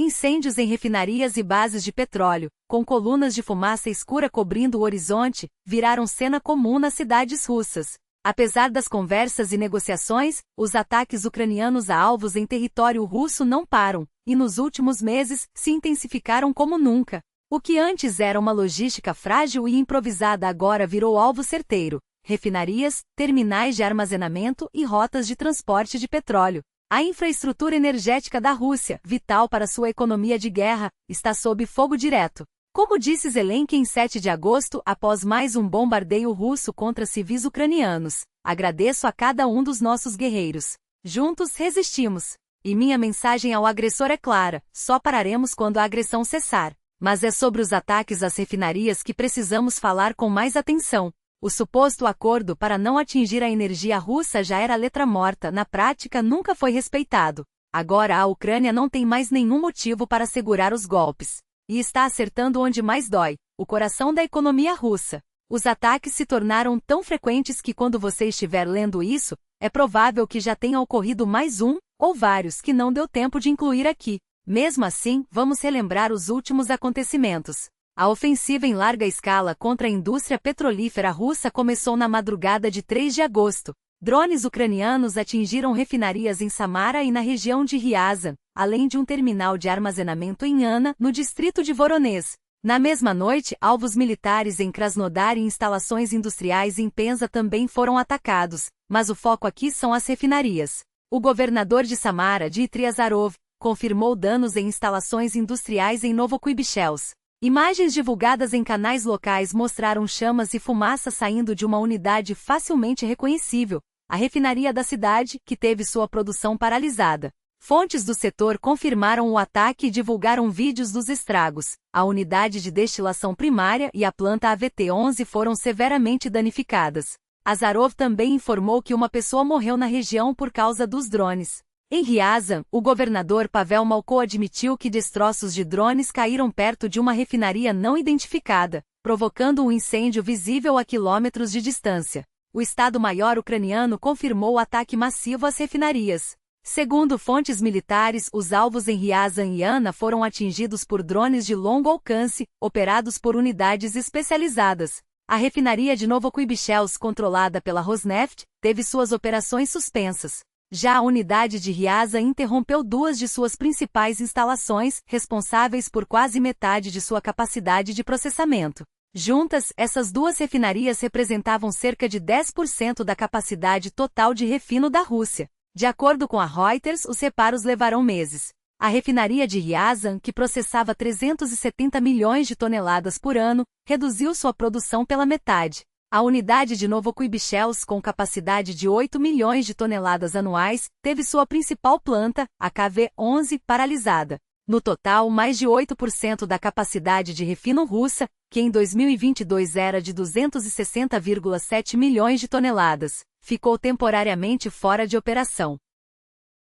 Incêndios em refinarias e bases de petróleo, com colunas de fumaça escura cobrindo o horizonte, viraram cena comum nas cidades russas. Apesar das conversas e negociações, os ataques ucranianos a alvos em território russo não param, e nos últimos meses se intensificaram como nunca. O que antes era uma logística frágil e improvisada agora virou alvo certeiro: refinarias, terminais de armazenamento e rotas de transporte de petróleo. A infraestrutura energética da Rússia, vital para sua economia de guerra, está sob fogo direto. Como disse Zelensky em 7 de agosto, após mais um bombardeio russo contra civis ucranianos: agradeço a cada um dos nossos guerreiros. Juntos resistimos. E minha mensagem ao agressor é clara: só pararemos quando a agressão cessar. Mas é sobre os ataques às refinarias que precisamos falar com mais atenção. O suposto acordo para não atingir a energia russa já era letra morta, na prática nunca foi respeitado. Agora a Ucrânia não tem mais nenhum motivo para segurar os golpes. E está acertando onde mais dói: o coração da economia russa. Os ataques se tornaram tão frequentes que quando você estiver lendo isso, é provável que já tenha ocorrido mais um, ou vários, que não deu tempo de incluir aqui. Mesmo assim, vamos relembrar os últimos acontecimentos. A ofensiva em larga escala contra a indústria petrolífera russa começou na madrugada de 3 de agosto. Drones ucranianos atingiram refinarias em Samara e na região de Ryazan, além de um terminal de armazenamento em Ana, no distrito de Voronezh. Na mesma noite, alvos militares em Krasnodar e instalações industriais em Penza também foram atacados, mas o foco aqui são as refinarias. O governador de Samara, Dmitry Azarov, confirmou danos em instalações industriais em Novokuibishevsk. Imagens divulgadas em canais locais mostraram chamas e fumaça saindo de uma unidade facilmente reconhecível, a refinaria da cidade, que teve sua produção paralisada. Fontes do setor confirmaram o ataque e divulgaram vídeos dos estragos. A unidade de destilação primária e a planta AVT-11 foram severamente danificadas. Azarov também informou que uma pessoa morreu na região por causa dos drones. Em Ryazan, o governador Pavel Malko admitiu que destroços de drones caíram perto de uma refinaria não identificada, provocando um incêndio visível a quilômetros de distância. O Estado-Maior ucraniano confirmou o ataque massivo às refinarias. Segundo fontes militares, os alvos em Ryazan e Ana foram atingidos por drones de longo alcance, operados por unidades especializadas. A refinaria de Novokuibishevsk, controlada pela Rosneft, teve suas operações suspensas. Já a unidade de Ryazan interrompeu 2 de suas principais instalações, responsáveis por quase metade de sua capacidade de processamento. Juntas, essas 2 refinarias representavam cerca de 10% da capacidade total de refino da Rússia. De acordo com a Reuters, os reparos levarão meses. A refinaria de Ryazan, que processava 370 milhões de toneladas por ano, reduziu sua produção pela metade. A unidade de Novokuibishevsk, com capacidade de 8 milhões de toneladas anuais, teve sua principal planta, a KV-11, paralisada. No total, mais de 8% da capacidade de refino russa, que em 2022 era de 260,7 milhões de toneladas, ficou temporariamente fora de operação.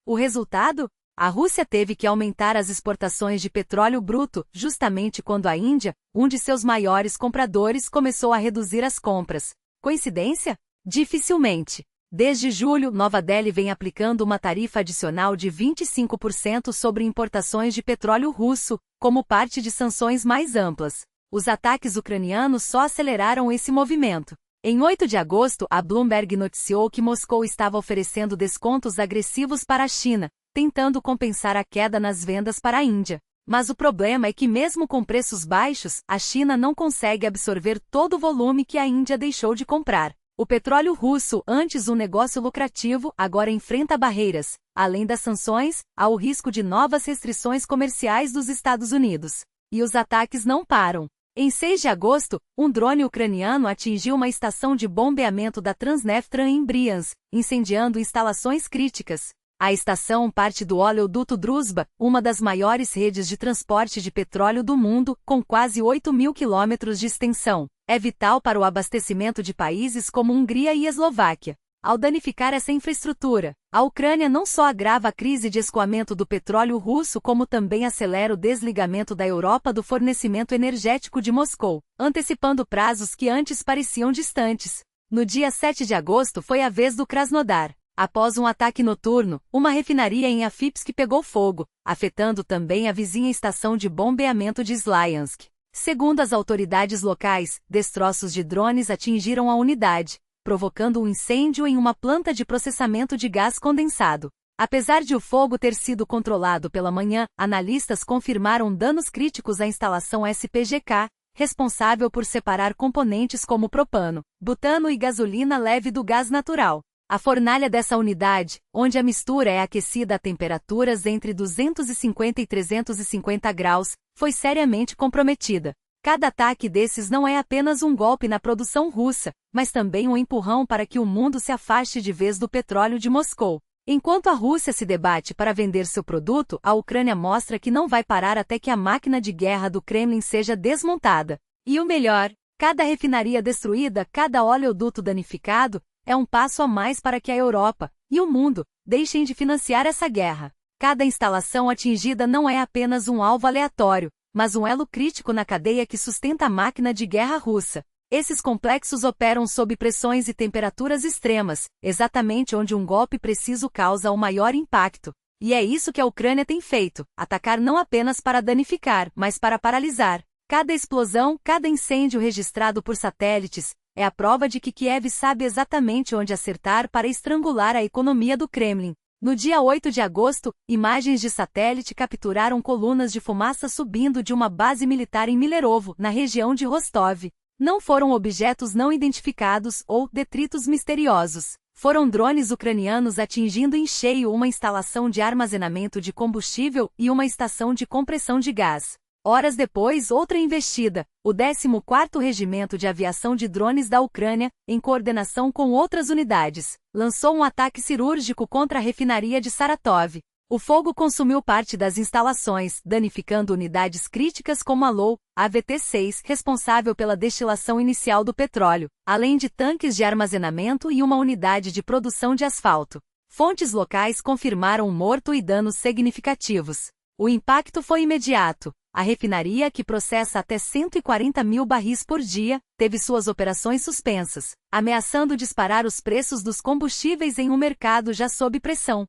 O resultado? A Rússia teve que aumentar as exportações de petróleo bruto, justamente quando a Índia, um de seus maiores compradores, começou a reduzir as compras. Coincidência? Dificilmente. Desde julho, Nova Delhi vem aplicando uma tarifa adicional de 25% sobre importações de petróleo russo, como parte de sanções mais amplas. Os ataques ucranianos só aceleraram esse movimento. Em 8 de agosto, a Bloomberg noticiou que Moscou estava oferecendo descontos agressivos para a China, tentando compensar a queda nas vendas para a Índia. Mas o problema é que mesmo com preços baixos, a China não consegue absorver todo o volume que a Índia deixou de comprar. O petróleo russo, antes um negócio lucrativo, agora enfrenta barreiras. Além das sanções, há o risco de novas restrições comerciais dos Estados Unidos. E os ataques não param. Em 6 de agosto, um drone ucraniano atingiu uma estação de bombeamento da Transneft em Bryansk, incendiando instalações críticas. A estação parte do oleoduto Druzhba, uma das maiores redes de transporte de petróleo do mundo, com quase 8.000 quilômetros de extensão. É vital para o abastecimento de países como Hungria e Eslováquia. Ao danificar essa infraestrutura, a Ucrânia não só agrava a crise de escoamento do petróleo russo, como também acelera o desligamento da Europa do fornecimento energético de Moscou, antecipando prazos que antes pareciam distantes. No dia 7 de agosto foi a vez do Krasnodar. Após um ataque noturno, uma refinaria em Afipsk pegou fogo, afetando também a vizinha estação de bombeamento de Sliansk. Segundo as autoridades locais, destroços de drones atingiram a unidade, provocando um incêndio em uma planta de processamento de gás condensado. Apesar de o fogo ter sido controlado pela manhã, analistas confirmaram danos críticos à instalação SPGK, responsável por separar componentes como propano, butano e gasolina leve do gás natural. A fornalha dessa unidade, onde a mistura é aquecida a temperaturas entre 250 e 350 graus, foi seriamente comprometida. Cada ataque desses não é apenas um golpe na produção russa, mas também um empurrão para que o mundo se afaste de vez do petróleo de Moscou. Enquanto a Rússia se debate para vender seu produto, a Ucrânia mostra que não vai parar até que a máquina de guerra do Kremlin seja desmontada. E o melhor, cada refinaria destruída, cada oleoduto danificado, é um passo a mais para que a Europa e o mundo deixem de financiar essa guerra. Cada instalação atingida não é apenas um alvo aleatório, mas um elo crítico na cadeia que sustenta a máquina de guerra russa. Esses complexos operam sob pressões e temperaturas extremas, exatamente onde um golpe preciso causa o maior impacto. E é isso que a Ucrânia tem feito, atacar não apenas para danificar, mas para paralisar. Cada explosão, cada incêndio registrado por satélites, é a prova de que Kiev sabe exatamente onde acertar para estrangular a economia do Kremlin. No dia 8 de agosto, imagens de satélite capturaram colunas de fumaça subindo de uma base militar em Milerovo, na região de Rostov. Não foram objetos não identificados ou detritos misteriosos. Foram drones ucranianos atingindo em cheio uma instalação de armazenamento de combustível e uma estação de compressão de gás. Horas depois, outra investida, o 14º Regimento de Aviação de Drones da Ucrânia, em coordenação com outras unidades, lançou um ataque cirúrgico contra a refinaria de Saratov. O fogo consumiu parte das instalações, danificando unidades críticas como a LOU, a VT6, responsável pela destilação inicial do petróleo, além de tanques de armazenamento e uma unidade de produção de asfalto. Fontes locais confirmaram morto e danos significativos. O impacto foi imediato. A refinaria, que processa até 140 mil barris por dia, teve suas operações suspensas, ameaçando disparar os preços dos combustíveis em um mercado já sob pressão.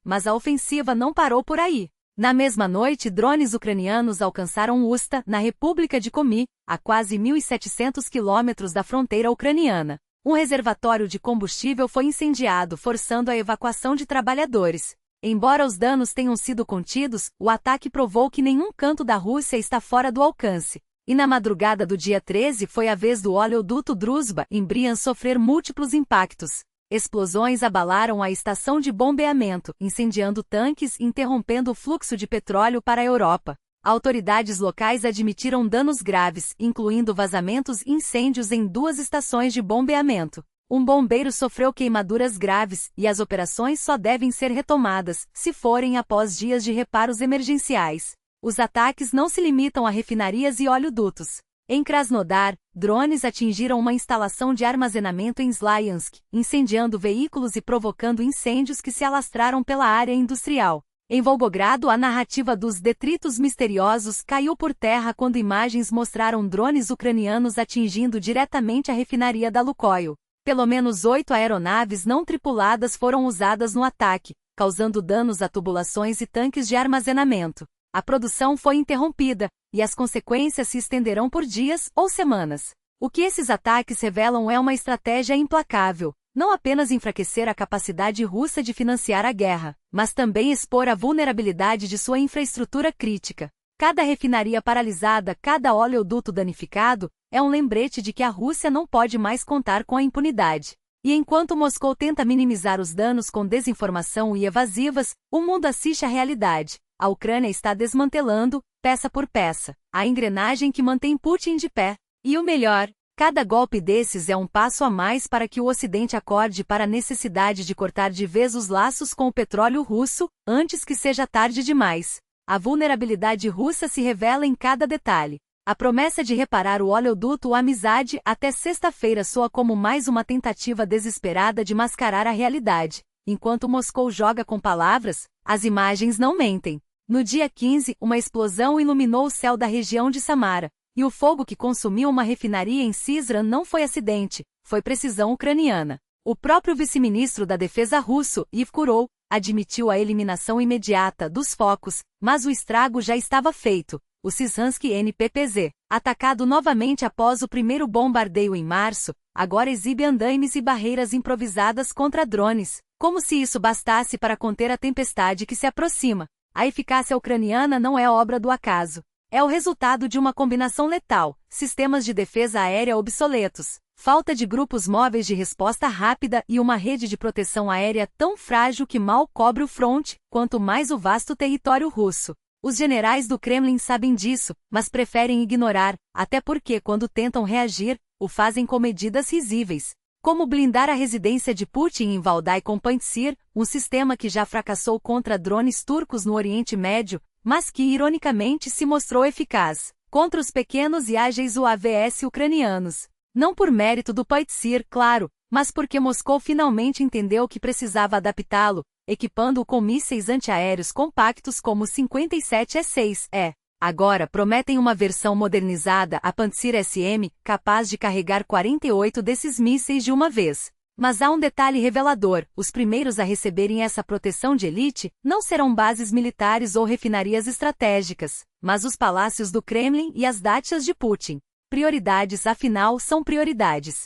Mas a ofensiva não parou por aí. Na mesma noite, drones ucranianos alcançaram Usta, na República de Komi, a quase 1.700 quilômetros da fronteira ucraniana. Um reservatório de combustível foi incendiado, forçando a evacuação de trabalhadores. Embora os danos tenham sido contidos, o ataque provou que nenhum canto da Rússia está fora do alcance. E na madrugada do dia 13 foi a vez do oleoduto Druzhba, em Bryansk, sofrer múltiplos impactos. Explosões abalaram a estação de bombeamento, incendiando tanques e interrompendo o fluxo de petróleo para a Europa. Autoridades locais admitiram danos graves, incluindo vazamentos e incêndios em 2 estações de bombeamento. Um bombeiro sofreu queimaduras graves, e as operações só devem ser retomadas, se forem após dias de reparos emergenciais. Os ataques não se limitam a refinarias e oleodutos. Em Krasnodar, drones atingiram uma instalação de armazenamento em Sliansk, incendiando veículos e provocando incêndios que se alastraram pela área industrial. Em Volgogrado, a narrativa dos detritos misteriosos caiu por terra quando imagens mostraram drones ucranianos atingindo diretamente a refinaria da Lukoil. Pelo menos 8 aeronaves não tripuladas foram usadas no ataque, causando danos a tubulações e tanques de armazenamento. A produção foi interrompida, e as consequências se estenderão por dias ou semanas. O que esses ataques revelam é uma estratégia implacável, não apenas enfraquecer a capacidade russa de financiar a guerra, mas também expor a vulnerabilidade de sua infraestrutura crítica. Cada refinaria paralisada, cada oleoduto danificado, é um lembrete de que a Rússia não pode mais contar com a impunidade. E enquanto Moscou tenta minimizar os danos com desinformação e evasivas, o mundo assiste à realidade. A Ucrânia está desmantelando, peça por peça, a engrenagem que mantém Putin de pé. E o melhor, cada golpe desses é um passo a mais para que o Ocidente acorde para a necessidade de cortar de vez os laços com o petróleo russo, antes que seja tarde demais. A vulnerabilidade russa se revela em cada detalhe. A promessa de reparar o oleoduto Amizade até sexta-feira soa como mais uma tentativa desesperada de mascarar a realidade. Enquanto Moscou joga com palavras, as imagens não mentem. No dia 15, uma explosão iluminou o céu da região de Samara, e o fogo que consumiu uma refinaria em Syzran não foi acidente, foi precisão ucraniana. O próprio vice-ministro da Defesa russo, Yevkurov, admitiu a eliminação imediata dos focos, mas o estrago já estava feito. O Szymański NPPZ, atacado novamente após o primeiro bombardeio em março, agora exibe andaimes e barreiras improvisadas contra drones, como se isso bastasse para conter a tempestade que se aproxima. A eficácia ucraniana não é obra do acaso. É o resultado de uma combinação letal, sistemas de defesa aérea obsoletos, falta de grupos móveis de resposta rápida e uma rede de proteção aérea tão frágil que mal cobre o fronte, quanto mais o vasto território russo. Os generais do Kremlin sabem disso, mas preferem ignorar, até porque quando tentam reagir, o fazem com medidas risíveis. Como blindar a residência de Putin em Valdai com Pantsir, um sistema que já fracassou contra drones turcos no Oriente Médio, mas que ironicamente se mostrou eficaz contra os pequenos e ágeis UAVs ucranianos. Não por mérito do Pantsir, claro, mas porque Moscou finalmente entendeu que precisava adaptá-lo, equipando-o com mísseis antiaéreos compactos como o 57E6E. Agora prometem uma versão modernizada, a Pantsir SM, capaz de carregar 48 desses mísseis de uma vez. Mas há um detalhe revelador: os primeiros a receberem essa proteção de elite não serão bases militares ou refinarias estratégicas, mas os palácios do Kremlin e as dátias de Putin. Prioridades, afinal, são prioridades.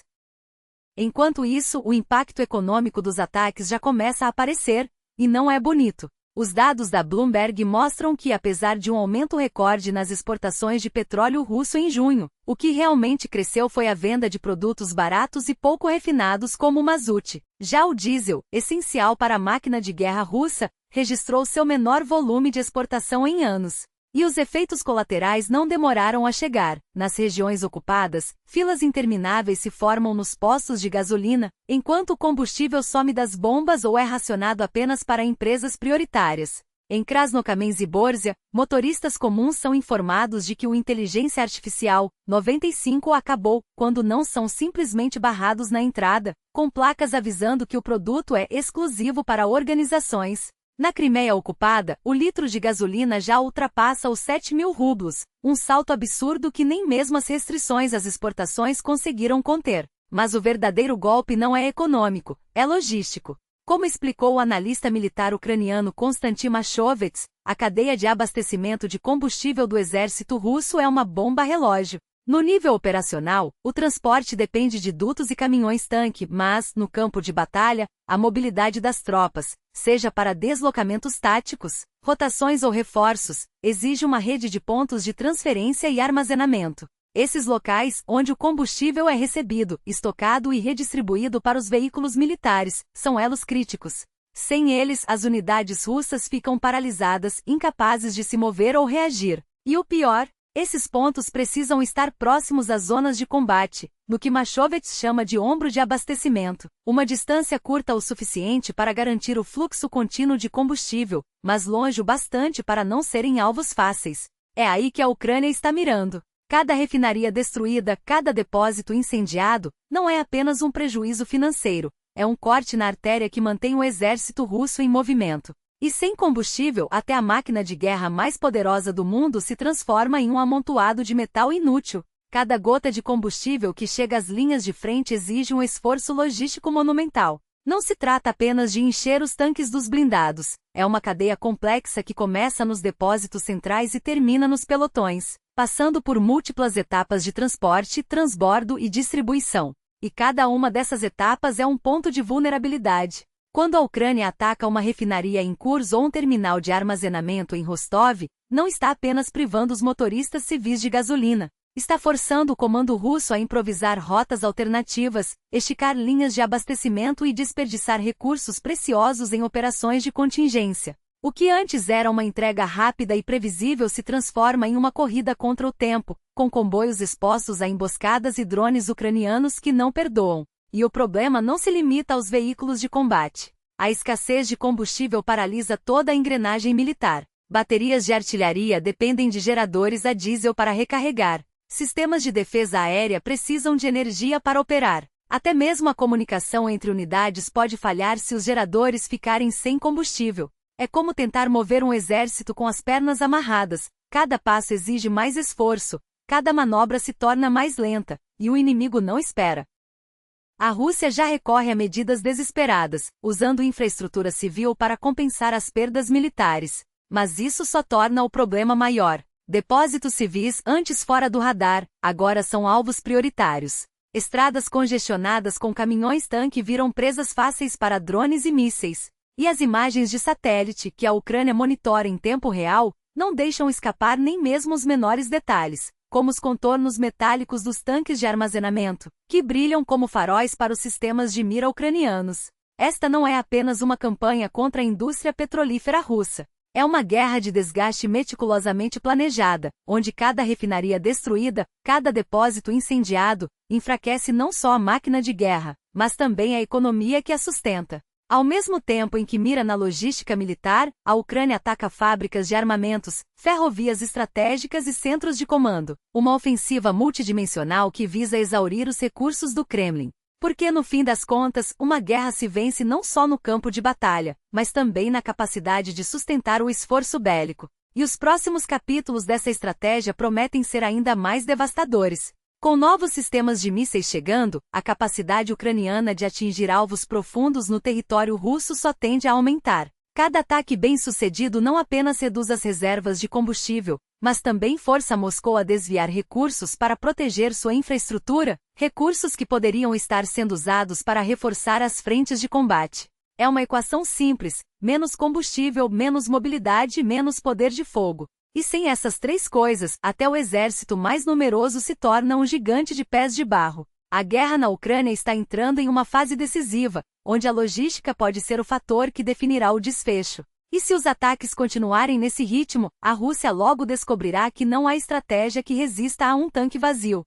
Enquanto isso, o impacto econômico dos ataques já começa a aparecer, e não é bonito. Os dados da Bloomberg mostram que, apesar de um aumento recorde nas exportações de petróleo russo em junho, o que realmente cresceu foi a venda de produtos baratos e pouco refinados como o mazuti. Já o diesel, essencial para a máquina de guerra russa, registrou seu menor volume de exportação em anos. E os efeitos colaterais não demoraram a chegar. Nas regiões ocupadas, filas intermináveis se formam nos postos de gasolina, enquanto o combustível some das bombas ou é racionado apenas para empresas prioritárias. Em Krasnokamensk e Borzia, motoristas comuns são informados de que o inteligência artificial 95 acabou, quando não são simplesmente barrados na entrada, com placas avisando que o produto é exclusivo para organizações. Na Crimeia ocupada, o litro de gasolina já ultrapassa os 7.000 rublos, um salto absurdo que nem mesmo as restrições às exportações conseguiram conter. Mas o verdadeiro golpe não é econômico, é logístico. Como explicou o analista militar ucraniano Konstantin Mashovets, a cadeia de abastecimento de combustível do exército russo é uma bomba-relógio. No nível operacional, o transporte depende de dutos e caminhões-tanque, mas, no campo de batalha, a mobilidade das tropas, seja para deslocamentos táticos, rotações ou reforços, exige uma rede de pontos de transferência e armazenamento. Esses locais, onde o combustível é recebido, estocado e redistribuído para os veículos militares, são elos críticos. Sem eles, as unidades russas ficam paralisadas, incapazes de se mover ou reagir. E o pior, esses pontos precisam estar próximos às zonas de combate, no que Mashovets chama de ombro de abastecimento, uma distância curta o suficiente para garantir o fluxo contínuo de combustível, mas longe o bastante para não serem alvos fáceis. É aí que a Ucrânia está mirando. Cada refinaria destruída, cada depósito incendiado, não é apenas um prejuízo financeiro, é um corte na artéria que mantém o exército russo em movimento. E sem combustível, até a máquina de guerra mais poderosa do mundo se transforma em um amontoado de metal inútil. Cada gota de combustível que chega às linhas de frente exige um esforço logístico monumental. Não se trata apenas de encher os tanques dos blindados. É uma cadeia complexa que começa nos depósitos centrais e termina nos pelotões, passando por múltiplas etapas de transporte, transbordo e distribuição. E cada uma dessas etapas é um ponto de vulnerabilidade. Quando a Ucrânia ataca uma refinaria em Kursk ou um terminal de armazenamento em Rostov, não está apenas privando os motoristas civis de gasolina, está forçando o comando russo a improvisar rotas alternativas, esticar linhas de abastecimento e desperdiçar recursos preciosos em operações de contingência. O que antes era uma entrega rápida e previsível se transforma em uma corrida contra o tempo, com comboios expostos a emboscadas e drones ucranianos que não perdoam. E o problema não se limita aos veículos de combate. A escassez de combustível paralisa toda a engrenagem militar. Baterias de artilharia dependem de geradores a diesel para recarregar. Sistemas de defesa aérea precisam de energia para operar. Até mesmo a comunicação entre unidades pode falhar se os geradores ficarem sem combustível. É como tentar mover um exército com as pernas amarradas. Cada passo exige mais esforço, cada manobra se torna mais lenta, e o inimigo não espera. A Rússia já recorre a medidas desesperadas, usando infraestrutura civil para compensar as perdas militares. Mas isso só torna o problema maior. Depósitos civis antes fora do radar, agora são alvos prioritários. Estradas congestionadas com caminhões-tanque viram presas fáceis para drones e mísseis. E as imagens de satélite que a Ucrânia monitora em tempo real não deixam escapar nem mesmo os menores detalhes, como os contornos metálicos dos tanques de armazenamento, que brilham como faróis para os sistemas de mira ucranianos. Esta não é apenas uma campanha contra a indústria petrolífera russa. É uma guerra de desgaste meticulosamente planejada, onde cada refinaria destruída, cada depósito incendiado, enfraquece não só a máquina de guerra, mas também a economia que a sustenta. Ao mesmo tempo em que mira na logística militar, a Ucrânia ataca fábricas de armamentos, ferrovias estratégicas e centros de comando. Uma ofensiva multidimensional que visa exaurir os recursos do Kremlin. Porque no fim das contas, uma guerra se vence não só no campo de batalha, mas também na capacidade de sustentar o esforço bélico. E os próximos capítulos dessa estratégia prometem ser ainda mais devastadores. Com novos sistemas de mísseis chegando, a capacidade ucraniana de atingir alvos profundos no território russo só tende a aumentar. Cada ataque bem-sucedido não apenas reduz as reservas de combustível, mas também força Moscou a desviar recursos para proteger sua infraestrutura, recursos que poderiam estar sendo usados para reforçar as frentes de combate. É uma equação simples: menos combustível, menos mobilidade, menos poder de fogo. E sem essas três coisas, até o exército mais numeroso se torna um gigante de pés de barro. A guerra na Ucrânia está entrando em uma fase decisiva, onde a logística pode ser o fator que definirá o desfecho. E se os ataques continuarem nesse ritmo, a Rússia logo descobrirá que não há estratégia que resista a um tanque vazio.